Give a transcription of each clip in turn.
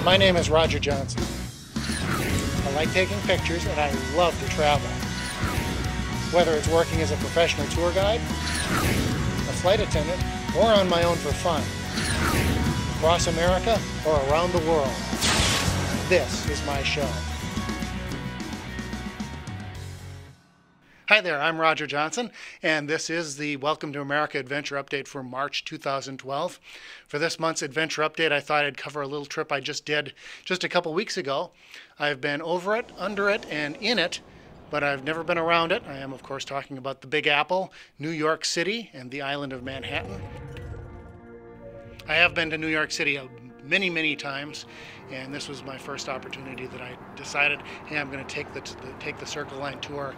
My name is Roger Johnson. I like taking pictures and I love to travel. Whether it's working as a professional tour guide, a flight attendant, or on my own for fun. Across America or around the world. This is my show. Hi there, I'm Roger Johnson, and this is the Welcome to America Adventure Update for March 2012. For this month's Adventure Update, I thought I'd cover a little trip I just did just a couple weeks ago. I've been over it, under it, and in it, but I've never been around it. I am, of course, talking about the Big Apple, New York City, and the island of Manhattan. I have been to New York City many, many times, and this was my first opportunity that I decided, hey, I'm going to take the Circle Line tour.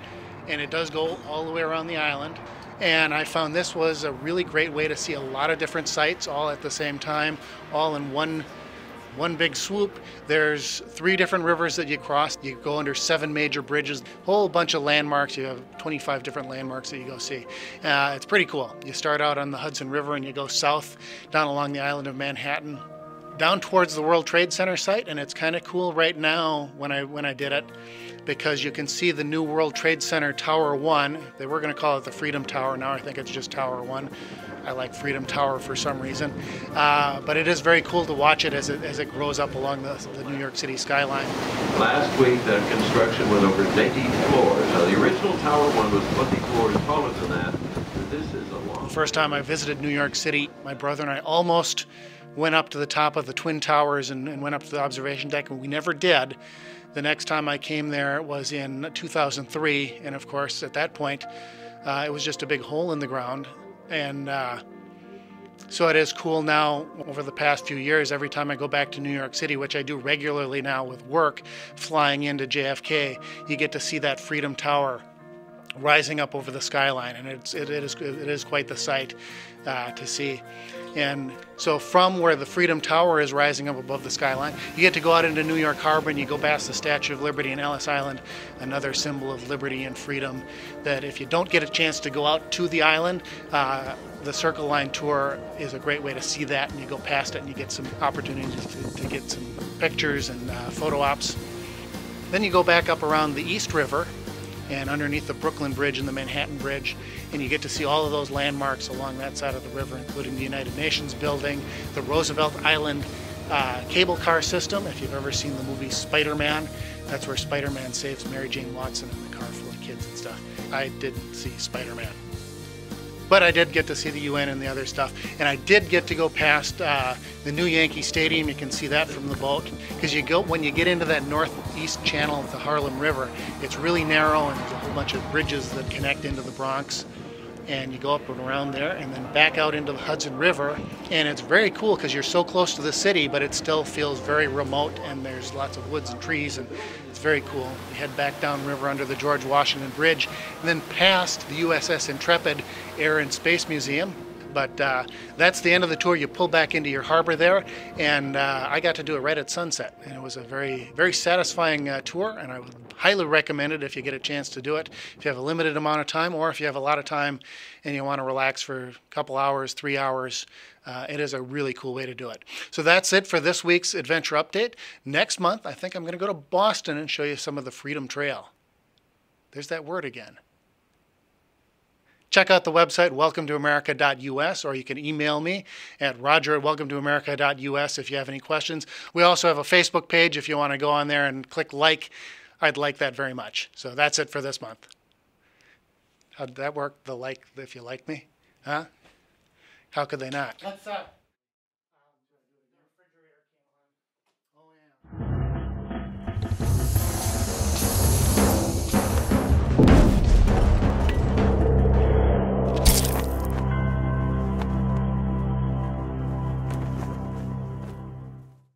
And it does go all the way around the island. And I found this was a really great way to see a lot of different sites all at the same time, all in one big swoop. There's 3 different rivers that you cross. You go under 7 major bridges, whole bunch of landmarks. You have 25 different landmarks that you go see. It's pretty cool. You start out on the Hudson River and you go south down along the island of Manhattan, down towards the World Trade Center site, and it's kind of cool right now when I did it, because you can see the new World Trade Center Tower 1. They were going to call it the Freedom Tower. Now I think it's just Tower 1. I like Freedom Tower for some reason. But it is very cool to watch it as it grows up along the New York City skyline. Last week, the construction went over 90 floors. Now, the original Tower 1 was 20 floors taller than that. But this is a long... The first time I visited New York City, my brother and I almost went up to the top of the Twin Towers and went up to the observation deck, and we never did. The next time I came there was in 2003, and of course at that point it was just a big hole in the ground. And so it is cool now over the past few years. Every time I go back to New York City, which I do regularly now with work, flying into JFK, you get to see that Freedom Tower rising up over the skyline, and it is quite the sight to see. And so from where the Freedom Tower is rising up above the skyline, you get to go out into New York Harbor and you go past the Statue of Liberty in Ellis Island, another symbol of liberty and freedom, that if you don't get a chance to go out to the island, the Circle Line tour is a great way to see that, and you go past it and you get some opportunities to get some pictures and photo ops. Then you go back up around the East River and underneath the Brooklyn Bridge and the Manhattan Bridge, and you get to see all of those landmarks along that side of the river, including the United Nations building, the Roosevelt Island cable car system. If you've ever seen the movie Spider-Man, that's where Spider-Man saves Mary Jane Watson in the car full of kids and stuff. I didn't see Spider-Man, but I did get to see the UN and the other stuff, and I did get to go past the new Yankee Stadium. You can see that from the boat, because when you get into that northeast channel of the Harlem River, it's really narrow, and there's a whole bunch of bridges that connect into the Bronx, and you go up and around there and then back out into the Hudson River, and it's very cool because you're so close to the city, but it still feels very remote, and there's lots of woods and trees, and it's very cool. You head back downriver under the George Washington Bridge, and then past the USS Intrepid Air and Space Museum. But that's the end of the tour. You pull back into your harbor there, and I got to do it right at sunset, and it was a very, very satisfying tour, and I would highly recommend it if you get a chance to do it, if you have a limited amount of time, or if you have a lot of time and you want to relax for a couple hours, 3 hours. It is a really cool way to do it. So that's it for this week's Adventure Update. Next month, I think I'm going to go to Boston and show you some of the Freedom Trail. There's that word again. Check out the website, welcometoamerica.us, or you can email me at roger@welcometoamerica.us if you have any questions. We also have a Facebook page if you want to go on there and click like. I'd like that very much. So that's it for this month. How did that work? The like, if you like me? Huh? How could they not?